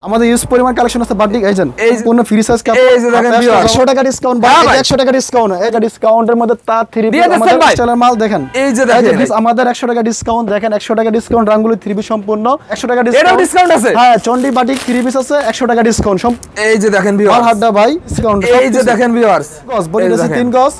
আমাদের ইউজ পরিমাণ কালেকশন আছে বাটিক এজেন্ট পূর্ণ ফ্রি সাইজ কাপড় এই যে দেখেন 100 টাকা ডিসকাউন্ট ভাই 100 টাকা ডিসকাউন্ট এটা ডিসকাউন্টের মধ্যে তা 3 পিস আমাদের স্টাইলের মাল দেখেন এই যে দেখেন আমাদের 100 টাকা ডিসকাউন্ট দেখেন 100 টাকা ডিসকাউন্ট রাঙ্গুলি 3 পিস সম্পূর্ণ 100 টাকা ডিসকাউন্ট এটাও ডিসকাউন্ট আছে হ্যাঁ চন্ডি বাটিক 3 পিস আছে 100 টাকা ডিসকাউন্ট এই যে দেখেন ভিউয়ার্স মাল হাড্ডা ভাই ডিসকাউন্ট এই যে দেখেন ভিউয়ার্স গস বডি আছে 3 গস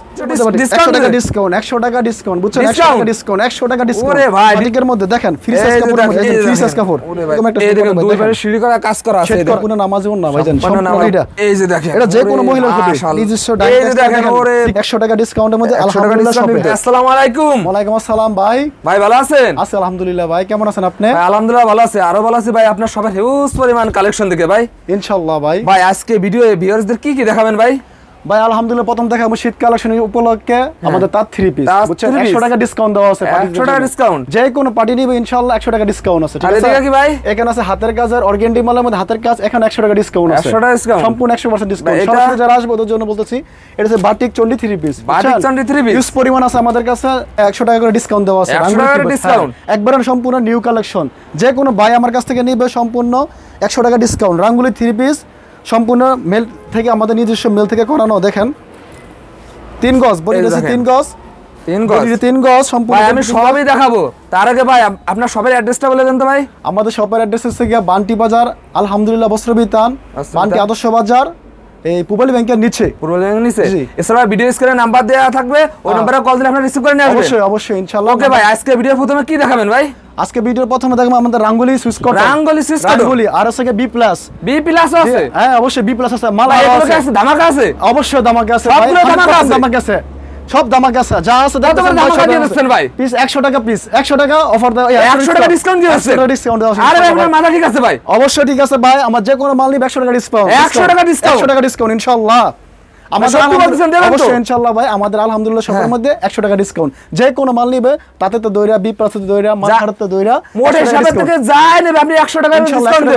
100 টাকা ডিসকাউন্ট 100 টাকা ডিসকাউন্ট বুঝছেন 100 টাকা ডিসকাউন্ট 100 টাকা ডিসকাউন্ট ওরে ভাই বাটিকের মধ্যে দেখেন ফ্রি সাইজ কাপড়ের মধ্যে ফ্রি সাইজ কাপড় এরকম একটা এই দেখেন দুই পারে সিঁড়ি করা কাজ করা আছে এটা কোনো নামাজও না ভাইজান সম্পূর্ণ এটা এই যে দেখেন এটা যে কোনো মহিলার হবে নিজস্ব এই যে দেখেন ওরে 100 টাকা ডিসকাউন্টের মধ্যে আলহামদুলিল্লাহ শপে আসসালামু আলাইকুম ওয়ালাইকুম আসসালাম ভাই ভালো আছেন আছি আলহামদুলিল্লাহ ভাই কেমন আছেন আপনি ভাই আলহামদুলিল্লাহ ভালো আছি আরো ভালো আছি ভাই আপনার সবার হিউজ পরিমাণ কালেকশন দেখে ভাই ইনশাআল্লাহ ভাই আজকে ভিডিওয়ে ভিউয়ারদের কি দেখাবেন ভাই আলহামদুলিল্লাহ প্রথম দেখাবো শীত কালেকশনের উপলক্ষে আমাদের তার 3 পিস বুঝছেন 100 টাকা ডিসকাউন্ট দেওয়া আছে 100 টাকা ডিসকাউন্ট যে কোনো পার্টি নিবে ইনশাআল্লাহ 100 টাকা ডিসকাউন্ট আছে ঠিক আছে কি ভাই এখানে আছে হাতের কাজের অর্গানডি মালের মধ্যে হাতের কাজ এখন 100 টাকা ডিসকাউন্ট আছে 100 টাকা ডিসকাউন্ট সম্পূর্ণ 100% ডিসকাউন্ট সরাসরি যারা আসবে ওদের জন্য বলতেছি এটা হচ্ছে বাটিক চন্ডি 3 পিস বাটিক চন্ডি 3 পিস ইউজ পরিমাণ আছে আমাদের কাছে 100 টাকা করে ডিসকাউন্ট দেওয়া আছে 100 টাকা ডিসকাউন্ট একবারে সম্পূর্ণ নিউ কালেকশন যে কোনো ভাই আমার কাছ থেকে নিবে সম্পূর্ণ 100 টাকা ডিসকাউন্ট রাঙ্গুলি 3 পিস সম্পূর্ণ মেল থেকে আমাদের নিজস্ব মেল থেকে করানো দেখেন 3 গজ বডি আছে 3 গজ 3 গজ সম্পূর্ণ ভাই আমি সবই দেখাবো তার আগে ভাই আপনার শপের অ্যাড্রেসটা বলে দেন তো ভাই আমাদের শপের অ্যাড্রেস হচ্ছে গিয়া বান্টি বাজার আলহামদুলিল্লাহ বস্ত্রবিতান বান্টি আদর্শ বাজার এই পূবালী ব্যাংকের নিচে এছাড়া ভিডিও স্ক্রিনে নাম্বার দেওয়া থাকবে ওই নম্বরে কল দিলে আপনারা রিসিভ করে নিয়ে আসবেন অবশ্যই ইনশাআল্লাহ ওকে ভাই আজকে ভিডিওর প্রথমে কি দেখাবেন ভাই আজকে ভিডিওর প্রথমে দেখব আমাদের রাঙ্গুলি সুইচ কোট রাঙ্গুলি আর আছে বি প্লাস আছে হ্যাঁ অবশ্যই বি প্লাস আছে মাল আছে ধামাকা আছে অবশ্যই ধামাকা আছে ভাই ধামাকা আছে সব দামাক আছে যা আছে কত করে ধামাকা দিয়ে দিচ্ছেন ভাই পিস 100 টাকা পিস 100 টাকা অফার দাও 100 টাকা ডিসকাউন্ট দিয়ে আছে 100 টাকা ডিসকাউন্ট দাও আরে ভাই আপনার মাথা ঠিক আছে ভাই অবশ্যই ঠিক আছে ভাই আমার যে কোনো মাল নিবে 100 টাকা ডিসকাউন্ট 100 টাকা ডিসকাউন্ট 100 টাকা ডিসকাউন্ট ইনশাআল্লাহ আমাদের অবশ্যই ইনশাআল্লাহ ভাই আমাদের আলহামদুলিল্লাহ সবার মধ্যে 100 টাকা ডিসকাউন্ট যে কোনো মাল নিবে তাতে তো দইরা বি প্লাস দইরা মাল হারতে দইরা মোটে সব থেকে যায় নেবে আপনি 100 টাকা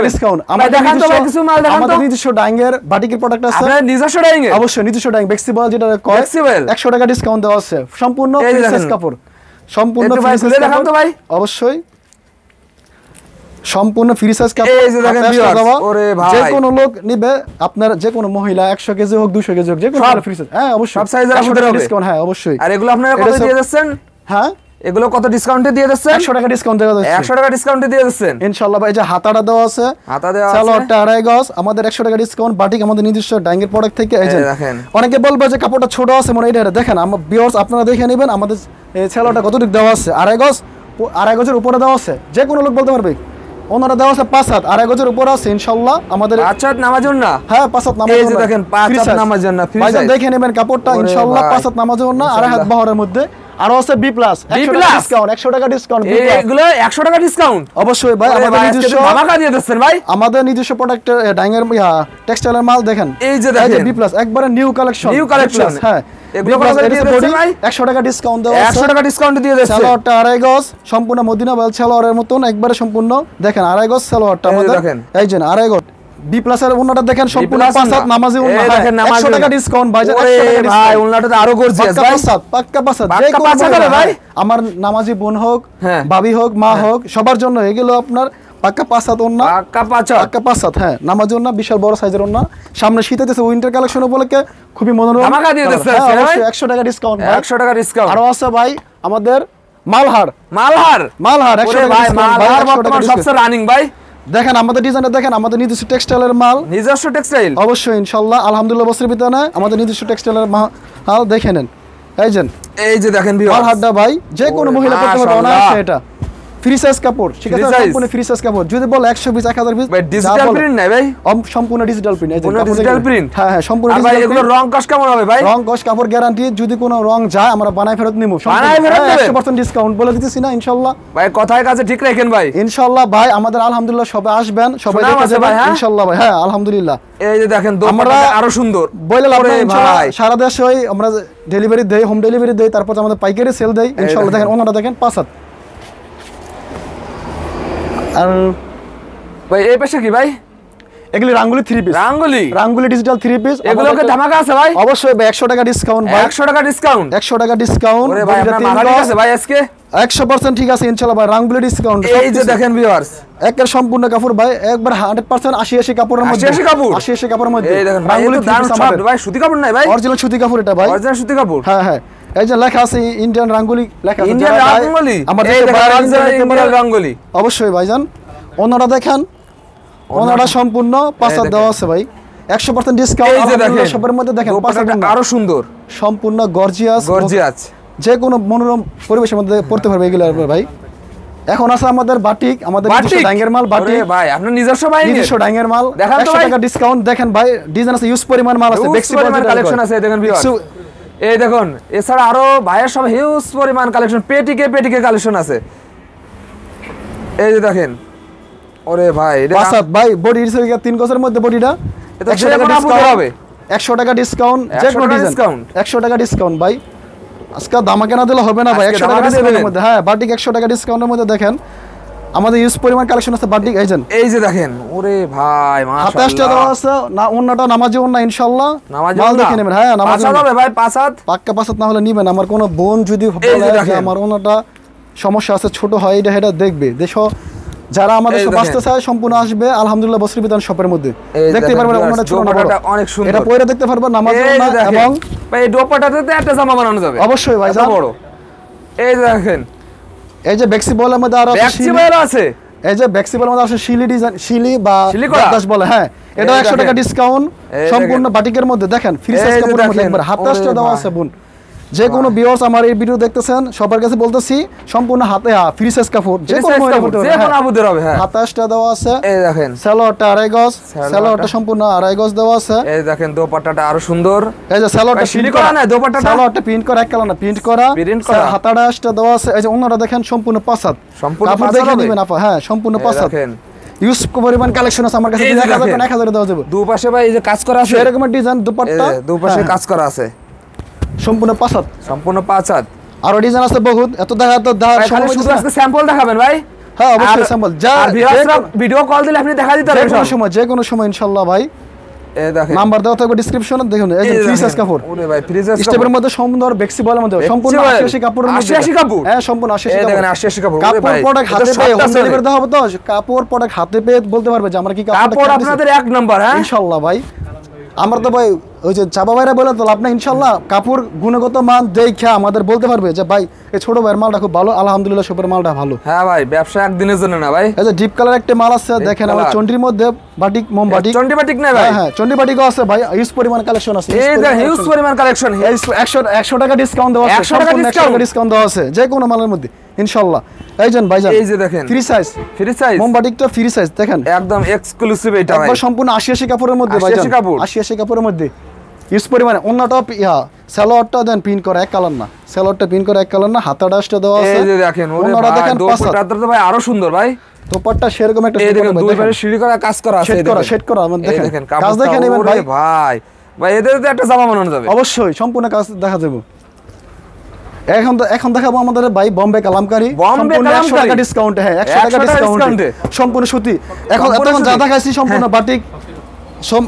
ডিসকাউন্ট আমরা দেখান তো ভাই কিছু মাল দেখান তো আমাদের নিজস্ব ডাইংয়ের বাটিকের প্রোডাক্ট আছে আপনার নিজস্ব ডাইং অবশ্যই নিজস্ব ডাইং ফ্লেক্সিবল যেটা কয় 100 টাকা ডিসকাউন্ট দেওয়া আছে সম্পূর্ণ ফ্রি সাইজ কাপড় সম্পূর্ণ ফ্রি সাইজ দেখান তো ভাই অবশ্যই সম্পূর্ণ ফ্রি সাইজ কাপড় এই যে দেখেন ভিউয়ার্স ওরে ভাই যে কোনো লোক নিবে আপনার যে কোনো মহিলা 100 কেজি হোক 200 কেজি হোক যে কোনো ফ্রি সাইজ হ্যাঁ অবশ্যই সব সাইজের আমাদের ডিসকাউন্ট হ্যাঁ অবশ্যই আর এগুলো আপনারা কত দিয়ে দিচ্ছেন হ্যাঁ এগুলো কত ডিসকাউন্টে দিয়ে দিচ্ছেন 100 টাকা ডিসকাউন্ট দেওয়া যাচ্ছে 100 টাকা ডিসকাউন্টে দিয়ে দিচ্ছেন ইনশাআল্লাহ ভাই যে হাতাটা দেওয়া আছে হাতা দেওয়া আছে সালোয়ারটা আড়াই গজ আমাদের 100 টাকা ডিসকাউন্ট বাটিক আমাদের নিজস্ব ডাইংয়ের প্রোডাক্ট থেকে এই যে দেখেন অনেকে বলবে যে কাপড়টা ছোট আছে মনে এটা দেখেন আমার ভিউয়ার্স আপনারা দেখে নেবেন আমাদের এই সালোয়ারটা কতটুকু দেওয়া আছে আড়াই গজের উপরে দেওয়া আছে যে কোনো লোক বলতে পারবে ওনারা দেওয়া আছে 5 হাত আড়াই গজের উপরে আছে ইনশাআল্লাহ আমাদের 5 হাত নামাজুন না হ্যাঁ 5 হাত নামাজুন এই যে দেখেন 5 হাত নামাজুন না ফ্রি সাইজ দেখে নেবেন কাপড়টা ইনশাআল্লাহ 5 হাত নামাজুন না আড়াই হাত বহরের মধ্যে আর আছে বি প্লাস 100 টাকা ডিসকাউন্ট 100 টাকা ডিসকাউন্ট এগুলো 100 টাকা ডিসকাউন্ট অবশ্যই ভাই আমাদের নিজস্ব ধামাকা দিয়ে দিচ্ছেন ভাই আমাদের নিজস্ব প্রোডাক্ট ডাইংয়ের টেক্সটাইলের মাল দেখেন এই যে দেখেন বি প্লাস একবারে নিউ কালেকশন হ্যাঁ এগুলো কত দিয়ে দিচ্ছেন ভাই 100 টাকা ডিসকাউন্ট দেওয়া আছে 100 টাকা ডিসকাউন্ট দিয়ে দিচ্ছেন সালোয়ারটা আড়াই গজ সম্পূর্ণ মদিনা বাল সালোয়ারের মতন একবারে সম্পূর্ণ দেখেন আড়াই গজ সালোয়ারটা আমাদের এই যে আড়াই গজ বি প্লাস এর ওন্নাটা দেখেন সম্পূর্ণ 5 হাত নামাজি ওন্না দেখেন 100 টাকা ডিসকাউন্ট ভাই 100 টাকা ভাই ওন্নাটা তো আরো গর্জিয়াস ভাই পাক্কা 5 হাত যে কোনো ভাই আমার নামাজি বোন হোক ভাবি হোক মা হোক সবার জন্য এগুলো আপনার পাক্কা 5 হাত ওন্না পাক্কা 5 হাত হ্যাঁ নামাজি ওন্না বিশাল বড় সাইজের ওন্না সামনে শীত হইতেছে উইন্টার কালেকশন উপলক্ষে খুবই মনোরম ধামাকা দিয়ে দিচ্ছেন অবশ্যই 100 টাকা ডিসকাউন্ট 100 টাকা ডিসকাউন্ট আরো আছে ভাই আমাদের মালহার 100 টাকা মালহার বর্তমান সবচেয়ে রানিং ভাই দেখেন আমাদের ডিজাইনটা দেখেন আমাদের নিজস্ব টেক্সটাইলের মাল নিজস্ব টেক্সটাইল অবশ্যই ইনশাআল্লাহ আলহামদুলিল্লাহ বস্ত্রের ভিতরে আমাদের নিজস্ব টেক্সটাইলের মাল দেখে নেন এই যে দেখেন ভিউয়ার্স মালহারটা ভাই যে কোনো মহিলা পড়তে পারবে না এটা ফ্রি সাইজ কাপড় ঠিক আছে সম্পূর্ণ ফ্রি সাইজ কাপড় যদি বল 100 পিস 1000 পিস ভাই ডিজিটাল প্রিন্ট নাই ভাই সম্পূর্ণ ডিজিটাল প্রিন্ট এই যে ডিজিটাল প্রিন্ট হ্যাঁ সম্পূর্ণ ডিজিটাল ভাই এগুলো রং কস কেমন হবে ভাই রং কস কাপড় গ্যারান্টি যদি কোনো রং যায় আমরা বানাই ফেরত নিব বানাই ফেরত দেব 100% ডিসকাউন্ট বলে দিতেছি না ইনশাআল্লাহ ভাই কথায় কাজে ঠিক রাখেন ভাই ইনশাআল্লাহ ভাই আমাদের আলহামদুলিল্লাহ সবাই আসবেন সবাই দেখে যাবেন ইনশাআল্লাহ ভাই হ্যাঁ আলহামদুলিল্লাহ এই যে দেখেন দোপাট্টা আরো সুন্দর বলে লাভ নাই ইনশাআল্লাহ সারা দেশে আমরা ডেলিভারি দেই হোম ডেলিভারি দেই তারপর আমাদের পাইকারি সেল দেই ইনশাআল্লাহ দেখেন ওনারা দেখেন 5 হাত আর ভাই এই পাশে কি ভাই এগুলি রাঙ্গুলি 3 পিস রাঙ্গুলি ডিজিটাল 3 পিস এগুলোকে ধামাকা আছে ভাই অবশ্যই ভাই 100 টাকা ডিসকাউন্ট ভাই 100 টাকা ডিসকাউন্ট 100 টাকা ডিসকাউন্ট ওরে ভাই আপনার মাথা ঠিক আছে ভাই আজকে 100% ঠিক আছে ইনশাআল্লাহ ভাই, রাঙ্গুলি ডিসকাউন্ট। এই যে দেখেন ভিউয়ার্স, একের সম্পূর্ণ কাপড় ভাই, একবার 100% 80 কাপড়ের মধ্যে, 80 কাপড়, 80 কাপড়ের মধ্যে। এই দেখেন ভাই, রাঙ্গুলি এটা দারুণ সফট ভাই, সুতি কাপড় নাই ভাই, অরিজিনাল সুতি কাপড় এটা ভাই, অরিজিনাল সুতি কাপড়। হ্যাঁ হ্যাঁ, এই যে লেখা আছে ইন্ডিয়ান রাঙ্গুলি লেখা আছে, ইন্ডিয়ান রাঙ্গুলি, আমাদের এই দেখেন ইন্ডিয়ান রাঙ্গুলি, অবশ্যই ভাইজান। ওনারা দেখেন, ওনারা সম্পূর্ণ 5 দেওয়া আছে ভাই, 100% ডিসকাউন্ট। এই যে দেখেন সবার মধ্যে দেখেন দোপাট্টাটা আরো সুন্দর, সম্পূর্ণ গর্জিয়াস, গর্জিয়াস, যে কোনো মনোরম পরিবেশের মধ্যে পড়তে পারবে এগুলো ভাই। এখন আছে আমাদের বাটিক, আমাদের নিজস্ব ডাঙ্গের মাল বাটিক। ভাই আপনার নিজস্ব ভাই, নিজস্ব ডাঙ্গের মাল, দেখান তো 100 টাকা ডিসকাউন্ট। দেখেন ভাই, ডিজাইন আছে, ইউজ পরিমাণ মাল আছে, বেক্সি পরিমাণ কালেকশন আছে, দেখেন ভিউয়ার্স। এই দেখুন, এছাড়া আরো ভাইয়ের সব হিউজ পরিমাণ কালেকশন, পেটিকে কালেকশন আছে। এই যে দেখেন, ওরে ভাই এটা পাঁচাত ভাই, বডি 3 গজের মধ্যে বডিটা, এটা 100 টাকা ডিসকাউন্ট হবে, 100 টাকা ডিসকাউন্ট, যে কোনো ডিসকাউন্ট 100 টাকা ডিসকাউন্ট ভাই। আজকে দামাকে না দিলে হবে না ভাই, 100 টাকা ডিসকাউন্টের মধ্যে। হ্যাঁ, বাটিক 100 টাকা ডিসকাউন্টের মধ্যে। দেখেন আমাদের ইউজ পরিমাণ কালেকশন আছে বাটিক। এই যে দেখেন, ওরে ভাই হাতে আসতে মাশাআল্লাহ, দেওয়া আছে না, অন্যটা নামাজি ওন্না ইনশাআল্লাহ, নামাজি মাল ওন্না দেখে নেবেন। হ্যাঁ, নামাজি পাঁচ হাত হবে ভাই, 5 হাত পাক্কা 5 না হলে নিবেন। আমার কোনো বোন যদি বলে যে আমার ওন্নাটা সমস্যা আছে, ছোট হয়, এটা দেখবে দেশো, যারা আমাদের সাথে আসতে চায় সম্পূর্ণ আসবে আলহামদুলিল্লাহ বসরি বিধান শপের মধ্যে, দেখতে পারবেন ওন্নাটা ছোট না বড়, অনেক সুন্দর, এটা পরে দেখতে পারবেন নামাজি ওন্না। এবং ভাই এই দোপাট্টাতে একটা জামা বানানো যাবে অবশ্যই ভাই, বড়। এই যে দেখেন, এই যে বেক্সি বলের মধ্যে আরো আছে, এই যে বেক্সিবলের মধ্যে আছে শিলি ডিজাইন, শিলি বা করা দাস বলে। হ্যাঁ, এটা 100 টাকা ডিসকাউন্ট সম্পূর্ণ বাটিকের মধ্যে। দেখেন ফ্রি সাইজ কাপড়ের মধ্যে, একবার হাতে আসতে দেওয়া আছে বোন। যে কোনো ভিউয়ার্স আমার এই ভিডিও দেখতেছেন সবার কাছে বলতেছি, সম্পূর্ণ হাতে ফ্রি সাইজ কাপড়, যে কোনো মহিলা পড়তে পারবে, যে কোনো আপুদের হবে। হ্যাঁ, হাতে আসতে দেওয়া আছে। এই দেখেন সালোয়ারটা 2.5 গজ, সালোয়ারটা সম্পূর্ণ 2.5 গজ দেওয়া আছে। এই দেখেন দোপাট্টাটা আরো সুন্দর, এই যে সালোয়ারটা শিলি করা না, দোপাট্টাটা সালোয়ারটা প্রিন্ট করা, এক কালার না, প্রিন্ট করা, হাতাটা আসতে দেওয়া আছে। এই যে ওনারা দেখেন সম্পূর্ণ 5 হাত, সম্পূর্ণ কাপড় দেখে নেবেন আপা। হ্যাঁ, সম্পূর্ণ 5 হাত, ইউজ পরিমাণ কালেকশন আছে আমার কাছে, 1000 দেওয়া যাবে। দুপাশে ভাই এই যে কাজ করা আছে, এরকম ডিজাইন দুপাট্টা, দুপাশে কাজ করা আছে, সম্পূর্ণ 5 হাত, সম্পূর্ণ 5 হাত। আরো ডিজাইন আছে বহুত, এত দেখা তো খালি শুধু আজকে স্যাম্পল দেখাবেন ভাই? হ্যাঁ অবশ্যই স্যাম্পল, যা ভিডিও কল দিলে আপনি দেখা দিতে পারবেন যে কোনো সময় ইনশাআল্লাহ ভাই। এই দেখেন নাম্বার দেওয়া থাকবে ডেসক্রিপশনে, দেখুন এই যে ফ্রি সাইজ কাপড়। ওরে ভাই ফ্রি সাইজ স্টেপের মধ্যে সুন্দর বেক্সিবলের মধ্যে, সম্পূর্ণ 80 কাপড়ের মধ্যে, 80 কাপড়। হ্যাঁ সম্পূর্ণ 80 এই কাপড়। দেখেন 80 কাপড়। কাপড় প্রোডাক্ট হাতে পেয়ে হোম ডেলিভারি দেওয়া হবে তো, কাপড় প্রোডাক্ট হাতে পেয়ে বলতে পারবে যে আমরা কি কাপড় আপনাদের এক নাম্বার। হ্যাঁ ইনশাআল্লাহ ভাই। আমরা তো ভাই ওই যে চাপা ভাইরা বলে তো লাভ না, ইনশাআল্লাহ কাপড় গুণগত মান দেখে আমাদের বলতে পারবে যে ভাই এই ছোট ভাইয়ের মালটা খুব ভালো, আলহামদুলিল্লাহ সবের মালটা ভালো। হ্যাঁ ভাই, ব্যবসা একদিনের জন্য না ভাই। এই যে ডিপ কালার একটা মাল আছে, দেখেন আমার চন্ডির মধ্যে বাটিক, মোম বাটিক, চন্ডি বাটিক না ভাই? হ্যাঁ চন্ডি বাটিকও আছে ভাই, হিউজ পরিমাণ কালেকশন আছে। এই যে হিউজ পরিমাণ কালেকশন, 100 টাকা ডিসকাউন্ট দেওয়া আছে, 100 টাকা ডিসকাউন্ট দেওয়া আছে যে কোনো মালের মধ্যে ইনশাআল্লাহ। এইজন ভাইজান, এই যে দেখেন ফ্রি সাইজ, ফ্রি সাইজ মোম বাটিকটা ফ্রি সাইজ, দেখেন একদম এক্সক্লুসিভ এটা ভাই, একবার সম্পূর্ণ 80 কাপড়ের মধ্যে ভাইজান, 80 কাপড়ের মধ্যে ইউজ পরিমাণে। অন্যটা সালোয়ারটা দেন পিন করা এক কালার না, সালোয়ারটা পিন করা এক কালার না, হাতা ডাস্টটা দেওয়া আছে। এই যে দেখেন, ওরে অন্যটা ভাই দেখেন দোপাট্টা তো ভাই আরো সুন্দর ভাই, দোপাট্টা সেরকম একটা এই দেখেন দুই পাশে সিঁড়ি করা কাজ করা আছে, সেট করা দেখেন কাজ কাজ দেখে নেবেন ভাই। ভাই ভাই এদের তো একটা জামা বানানো যাবে অবশ্যই, সম্পূর্ণ কাজ দেখা যাবে। এখন দেখাবো আমাদের ভাই বোম্বে কালামকারী, সম্পূর্ণ 100 টাকা ডিসকাউন্টে। হ্যাঁ 100 টাকা ডিসকাউন্টে সম্পূর্ণ সুতি। এতক্ষণ যা দেখাইছি সম্পূর্ণ বাটিক,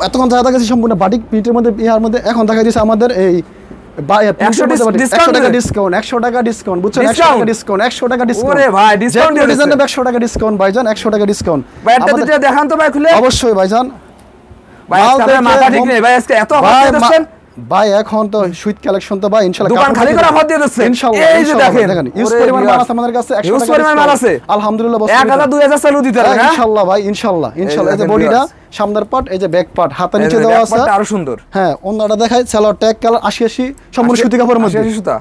এতক্ষণ যা দেখাইছি সম্পূর্ণ বাটিক প্রিন্টের মধ্যে, ইহার মধ্যে এখন দেখা যাচ্ছে আমাদের এই 100 টাকা ডিসকাউন্ট, 100 টাকা ডিসকাউন্ট, বুঝছেন? 100 টাকা ডিসকাউন্ট, 100 টাকা ডিসকাউন্ট। ওরে ভাই ডিসকাউন্ট দিয়ে দিছেন, 100 টাকা ডিসকাউন্ট ভাইজান, 100 টাকা ডিসকাউন্ট। ভাই এটা দিতে দেখান তো ভাই খুলে। অবশ্যই ভাইজান, ভাই আজকে মাথা ঠিক নেই ভাই, আজকে এত অফার দিয়ে দিচ্ছেন ভাই। এখন তো সুইট কালেকশন তো ভাই ইনশাআল্লাহ দোকান খালি করে অফার দিয়ে দিচ্ছেন ইনশাআল্লাহ। এই যে দেখেন ইউজ পরিমাণ মাল আছে আমাদের কাছে, 100 টাকা পরিমাণ মাল আছে আলহামদুলিল্লাহ। 1000 2000 চালু দিতে পারবেন ইনশাআল্লাহ ভাই, ইনশাআল্লাহ ইনশাআল্লাহ। এই যে বডিটা সামনের পার্ট, এই যে ব্যাক পার্ট, হাতে নিচে দেওয়া আছে, আরো সুন্দর। হ্যাঁ অন্যটা দেখাই, সালোয়ার ট্যাগ কালার 80 সম্পূর্ণ সুতি কাপড়ের মধ্যে, 80 সুতা।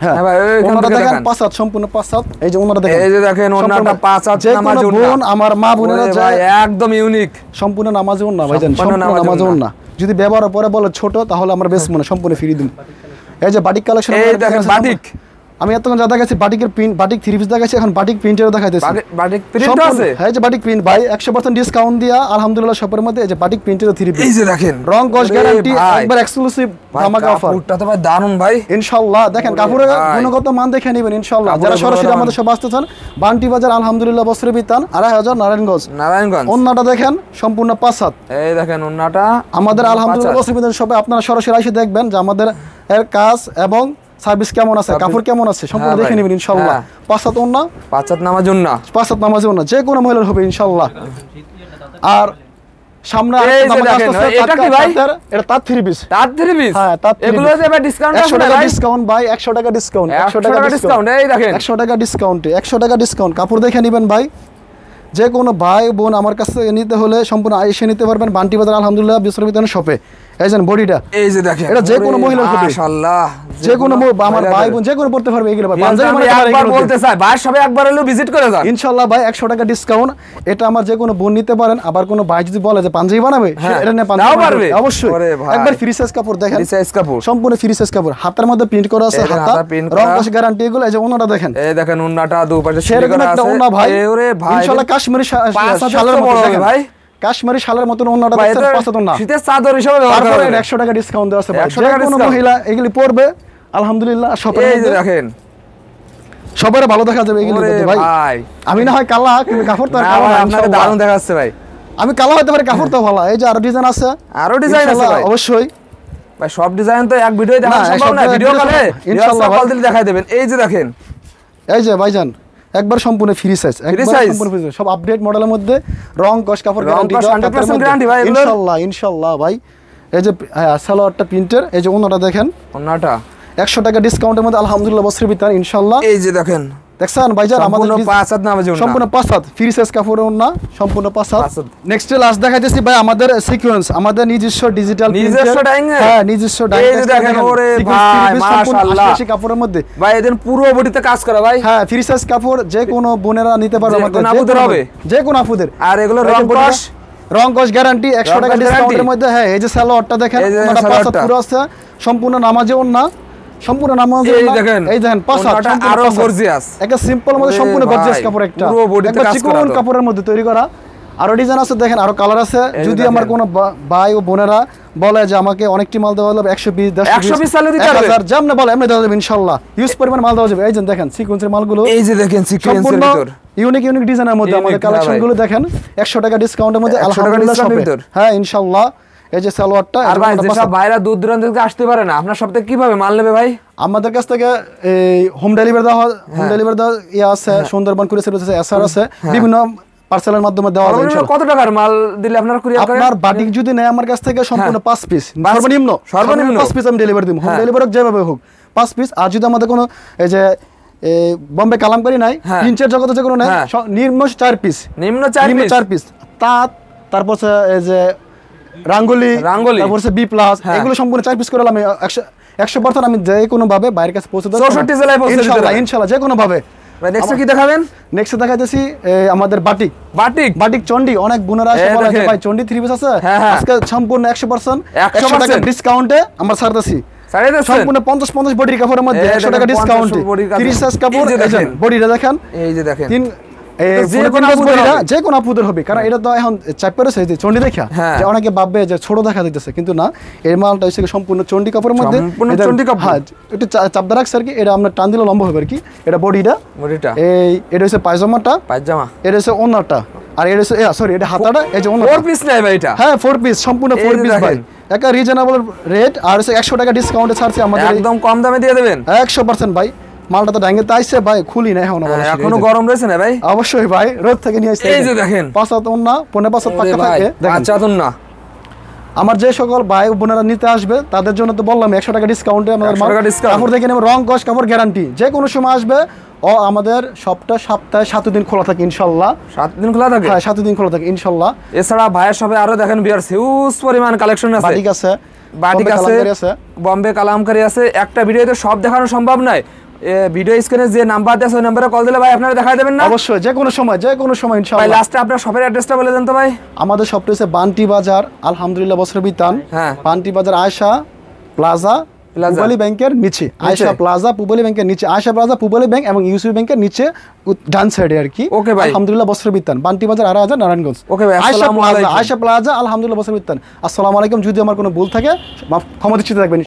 হ্যাঁ ভাই ওনাটা দেখেন 5 হাত, সম্পূর্ণ 5 হাত। এই যে ওনাটা দেখেন, এই যে দেখেন ওনাটা 5 হাত নামাজ ওন্না, বোন আমার মা বোনেরা ভাই একদম ইউনিক, সম্পূর্ণ নামাজ ওন্না ভাইজান, সম্পূর্ণ নামাজ ওন্না। যদি ব্যবহার পরে বলে ছোট তাহলে আমরা বেশ মনে সম্পূর্ণ ফ্রি দিন। এই যে বাটিক কালেকশন, এই দেখেন বাটিক, আমি এতক্ষণ যা দেখাচ্ছি বাটিকের প্রিন্ট, বাটিক 3 পিস দেখাচ্ছি, এখন বাটিক প্রিন্টেরও দেখাইতেছি। বাটিক প্রিন্ট আছে, হ্যাঁ যে বাটিক প্রিন্ট ভাই 100% ডিসকাউন্ট দিয়া আলহামদুলিল্লাহ শপের মধ্যে। এই যে বাটিক প্রিন্টেরও 3 পিস, এই যে দেখেন রং কস গ্যারান্টি, একবার এক্সক্লুসিভ ধামাকা অফার। কাপড়টা তো ভাই দারুন ভাই ইনশাআল্লাহ। দেখেন কাপড়ের গুণগত মান দেখে নেবেন ইনশাআল্লাহ। যারা সরাসরি আমাদের সব আসতে চান, বান্টি বাজার আলহামদুলিল্লাহ বস্ত্র বিতান 2500 নারায়ণগঞ্জ। ওন্নাটা দেখেন সম্পূর্ণ 5 হাত, এই দেখেন ওন্নাটা আমাদের আলহামদুলিল্লাহ বস্ত্র বিতান শপে আপনারা সরাসরি এসে দেখবেন যে আমাদের এর কাজ এবং সার্ভিস কেমন আছে, কাপড় কেমন আছে সম্পূর্ণ হ্যাঁ দেখে ভাই। নেবেন ইনশাআল্লাহ। হ্যাঁ। 5 হাত ওন্না, 5 হাত নামার জন্য 5 হাত নামাজে ওন্না, যে কোনো মহিলার হবে ইনশাআল্লাহ। আর সামনে এই যে দেখেন, এটা কি ভাই? এটা তাঁত 3 পিস। তার 3 পিস, হ্যাঁ, তার 3 এগুলো piece। যে ভাই ডিসকাউন্ট 100 আছে টাকা ভাই, ডিসকাউন্ট ভাই, 100 টাকা ডিসকাউন্ট, 100 টাকা ডিসকাউন্ট। এই দেখেন 100 টাকা ডিসকাউন্টে 100 টাকা ডিসকাউন্ট। কাপড় দেখে নেবেন ভাই, যে কোনো ভাই বোন আমার কাছ থেকে নিতে হলে সম্পূর্ণ এসে নিতে পারবেন বান্টি বাজার আলহামদুলিল্লাহ বিশ্ববিদ্যালয় শপে। এই যে বডিটা, এই যে দেখেন, এটা যে কোনো মহিলার হবে। মাশাআল্লাহ, যে কোনো আমার ভাই বোন যে কোনো পড়তে পারবে এগুলো ভাই। পাঞ্জাবি আমি বানাতে পারে একবার এগুলো বলতে চাই, ভাই সবাই একবার হলেও ভিজিট করে যান ইনশাআল্লাহ ভাই। 100 টাকা ডিসকাউন্ট। এটা আমার যে কোনো বোন নিতে পারেন। আবার কোনো ভাই যদি বলে যে পাঞ্জাবি বানাবে, হ্যাঁ, এটা নিয়ে নাও পাঞ্জাবি পারবে। বানাবে অবশ্যই। ওরে ভাই। একবার ফ্রি সাইজ কাপড় দেখেন, ফ্রি সাইজ কাপড়, সম্পূর্ণ ফ্রি সাইজ কাপড়, হাতের মধ্যে প্রিন্ট করা আছে, এই যে হাতা হাতা print রং করা। কষ গ্যারান্টি এগুলো। এই যে ওনাটা দেখেন, এই দেখেন উন্নাটা দুপাশে সিলি সেরকম করা একটা আছে। ওনা ভাই, ওরে ভাই, ইনশাআল্লাহ কাশ্মীরি 5 হাত শালের মতো বড় হবে দেখেন। ভাই, কাশ্মীরি শালের মতন ওনাটা ভাই দেখছেন, এটা 5 হাত ওনা। শীতের চাদর হিসেবে ব্যবহার তারপরে করা 100 টাকা ডিসকাউন্ট দেওয়া আছে ভাই। 100 যে টাকা কোনো discount। মহিলা এগুলি পরবে আলহামদুলিল্লাহ শপের এই যে মধ্যে দেখেন, সবার ভালো দেখা যাবে এগুলি ওরে মধ্যে ভাই। ভাই, আমি না হয় কালা, কিন্তু কাপড় তো আর না কালো ভাই, না, আপনাকে ইনশাআল্লাহ। দারুণ দেখাচ্ছে ভাই, আমি কালো হতে পারি, কাপড় তো ভালো। এই যে আরো ডিজাইন আছে, আরো ডিজাইন আছে ইনশাআল্লাহ, ভাই। অবশ্যই। ভাই সব ডিজাইন তো এক ভিডিওই দেখানো না, সম্ভব সব না, ভিডিও video কলে ইনশাআল্লাহ ইনশাআল্লাহ ভাই। কল দিলে দেখাই দেবেন। এই যে দেখেন, এই যে ভাইজান একবার সম্পূর্ণ ফ্রি সাইজ, একবার size? সম্পূর্ণ ফ্রি সাইজ, সব আপডেট মডেলের মধ্যে রং কস কাপড় রং গ্যারান্টি কস 100% guarantee ভাই এগুলোর? ইনশাআল্লাহ ইনশাআল্লাহ ভাই। এই যে সালোয়ারটা প্রিন্টের, এই যে ওনাটা দেখেন, ওন্নাটা 100 টাকা ডিসকাউন্টের মধ্যে আলহামদুলিল্লাহ বছরের ভিতর ইনশাআল্লাহ। এই যে দেখেন, দেখছেন ভাইজান আমাদের সম্পূর্ণ 5 হাত নামার জন্য, সম্পূর্ণ 5 হাত ফ্রি সাইজ কাপড় ওন্না, সম্পূর্ণ 5 হাত। 5 হাত। নেক্সট লাস্ট দেখাইতেছি ভাই আমাদের সিকোয়েন্স, আমাদের নিজস্ব ডিজিটাল নিজস্ব dyeing এর? হ্যাঁ নিজস্ব এই ডাইং। যে দেখেন, ওরে ভাই, মাশাআল্লাহ। কাপড়ের মধ্যে ভাই এদের পুরো বডিতে কাজ করা ভাই, হ্যাঁ ফ্রি সাইজ কাপড়, যে কোনো বোনেরা নিতে পারবে যে আমাদের, কোনো আপুদের হবে? যে কোনো আপুদের। আর এগুলো এই যে রং বডিটা, কস রং কস গ্যারান্টি 100 টাকা কস ডিসকাউন্টের guarantee? মধ্যে। হ্যাঁ এই যে সালোয়ারটা দেখেন, এই যে ওনাটা 5 হাত সালোয়ারটা। পুরো আছে, সম্পূর্ণ নামাজে ওন্না, সম্পূর্ণ নামাজে এই ওন্না। দেখেন, এই দেখেন 5 হাত, ওন্নাটা সম্পূর্ণ আরো 5 হাত। গর্জিয়াস, একটা সিম্পল মধ্যে ওরে সম্পূর্ণ গর্জিয়াস ভাই, কাপড়, একটা পুরো বডিতে একবার কাজ করা চিকন তো। কাপড়ের মধ্যে তৈরি করা। আরো ডিজাইন আছে দেখেন, আরো কালার আছে। এই যে যদি দেখেন। আমার কোনো ভাই ও বোনেরা বলে যে আমাকে অনেকটি মাল দেওয়া হলো 100 পিস 100 piece চাইলে দিতে পারবে? 1000 যেমন বলে এমনি দেওয়া যাবে ইনশাআল্লাহ। ইউজ পরিমাণ মাল দেওয়া যাবে। এই যে দেখেন সিকোয়েন্সের মালগুলো এই যে দেখেন সিকোয়েন্সের সম্পূর্ণ ভিতর, ইউনিক ইউনিক ডিজাইনের মধ্যে আমাদের Unique, হ্যাঁ কালেকশন ভাই। গুলো দেখেন। 100 টাকা ডিসকাউন্টের মধ্যে 100 টাকা আলহামদুলিল্লাহ discount শপে। ভিতর। হ্যাঁ ইনশাআল্লাহ। এই যে সালোয়ারটা, আর ভাই যেসব ভাইরা দূর দূরান্ত থেকে আসতে পারে না, আপনার সব থেকে কিভাবে মাল নেবে ভাই? আমাদের কাছ থেকে এই হোম ডেলিভারি দেওয়া ইয়ে আছে, সুন্দরবন কুরিয়ার সার্ভিস আছে, এসআর আছে, বিভিন্ন পার্সেলের মাধ্যমে দেওয়া যায় সর্বনিম্ন ইনশাআল্লাহ। কত টাকার মাল দিলে আপনার কুরিয়ার করেন? আপনার বাটিক যদি নেয় আমার কাছ থেকে সম্পূর্ণ 5 পিস, সর্বনিম্ন 5 পিস আমি ডেলিভারি দিব। হোম হ্যাঁ। ডেলিভারি যেভাবে হোক 5 পিস। আর যদি আমাদের কোনো এই যে বম্বে কালামকারি নাই, হ্যাঁ। প্রিন্টের জগতে যে কোনো নাই, হ্যাঁ। নিম্ন 4 পিস, নিম্ন 4 পিস, 4 পিস তাঁত, তারপর হচ্ছে এই যে রাঙ্গুলি, রাঙ্গুলি। তারপর হচ্ছে বি প্লাস, হ্যাঁ। এগুলো সম্পূর্ণ 4 পিস করে আমি 100% আমি যে কোনো ভাবে বাইরের কাছে পৌঁছে দেব 64 জেলায় পৌঁছে দিতে ইনশাআল্লাহ পারবেন। ইনশাআল্লাহ যে কোনো ভাবে। ভাই নেক্সট কি দেখাবেন? নেক্সট দেখাইতেছি আমাদের বাটিক, বাটিক, বাটিক চন্ডি। অনেক বোনেরা আসে এই বলে যে দেখেন। ভাই চন্ডি 3 পিস আছে, হ্যাঁ, হ্যাঁ। আজকে সম্পূর্ণ 100% 100% টাকা ডিসকাউন্টে আমরা ছাড়তেছি। সাড়ে দিচ্ছেন? সম্পূর্ণ 50 বডির কাপড়ের মধ্যে এই 100 টাকা দেখেন, 50 ডিসকাউন্টে বডির কাপড়। 30 সাইজ কাপড়। এই যে এই যে দেখেন। বডিটা দেখেন, এই যে দেখেন, তিন যে কোনো আপুদের হবে। যে কোনো আপুদের হবে। কারণ এটা তো এখন চাপের আছে যে চন্ডি দেখা, হ্যাঁ। যে অনেকে ভাববে যে ছোট দেখা যাইতেছে, কিন্তু না, এই মালটা হচ্ছে সম্পূর্ণ চন্ডি কাপড়ের মধ্যে। সম্পূর্ণ এটা- চন্ডি কাপড়। হ্যাঁ, একটু চাপদা রাখছে আর কি, এটা আমরা টান দিলে লম্বা হবে আর কি। এটা বডিটা, বডিটা, এটা হচ্ছে পায়জামাটা, পায়জামা, এটা হচ্ছে ওন্নাটা, আর এটা হচ্ছে সরি এটা হাতাটা। এই যে 4 ওন্নাটা, পিস নাই ভাই এটা? হ্যাঁ 4 পিস, সম্পূর্ণ এই 4 যে পিস ভাই। দেখেন। একটা রিজনেবল রেট, আর হচ্ছে 100 টাকা ডিসকাউন্টে ছাড়ছে আমাদের। একদম কম দামে দিয়ে দেবেন? 100% ভাই। মালটা তো ডাঙ্গে তাইছে ভাই, খুলি না এখন হ্যাঁ, এখনো গরম রয়েছে না ভাই? অবশ্যই ভাই, রোদ থেকে নিয়ে আসছে। এই যে দেখেন, 5 হাত ওন্না, 5.5 হাত পাক্কা থাকে দেখেন। আচ্ছা তো না, আমার যে সকল ভাই ও বোনেরা নিতে আসবে তাদের জন্য তো বললাম 100 টাকা ডিসকাউন্টে আমাদের 100 টাকা discount। কাপড় দেখে নেব, রং কস কাপড় গ্যারান্টি, যে কোনো সময় আসবে। ও আমাদের সপ্তাহে 7 দিন খোলা থাকে ইনশাআল্লাহ। 7 দিন খোলা থাকে? হ্যাঁ 7 দিন খোলা থাকে ইনশাআল্লাহ। এছাড়া ভাইয়ের সবে আরো দেখেন ভিউয়ার্স হিউজ পরিমাণ কালেকশন আছে। বাটিক আছে, বাটিক বম্বে আছে, কালামকারী আছে। বম্বে কালামকারী আছে। একটা ভিডিওতে সব দেখানো সম্ভব নয়। ভিডিও স্ক্রিনে যে নাম্বার দেয় ওই নম্বরে কল দিলে ভাই আপনারা দেখাই দেবেন না? অবশ্যই যে কোনো সময় ভাই ইনশাআল্লাহ। লাস্টে আপনার শপের অ্যাড্রেসটা বলে দেন তো ভাই। আমাদের শপটা হচ্ছে বান্টি বাজার আলহামদুলিল্লাহ বছর বিতান। হ্যাঁ। বান্টি বাজার আয়েশা প্লাজা পুবালি ব্যাংকের নিচে, আয়েশা প্লাজা পুবালি ব্যাংকের নিচে, আয়েশা প্লাজা পুবালি ব্যাংক এবং ইউসিবি ব্যাংকের নিচে ডান সাইডে আর কি। ওকে ভাই। আলহামদুলিল্লাহ বছর বিতান, বান্টি বাজার 8000 নারায়ণগঞ্জ। ওকে ভাই, আয়েশা আসসালামু প্লাজা, আলাইকুম। আয়েশা প্লাজা আলহামদুলিল্লাহ বছর বিতান। আসসালামু আলাইকুম। যদি আমার কোনো ভুল থাকে ক্ষমা দৃষ্টিতে থাকবেন।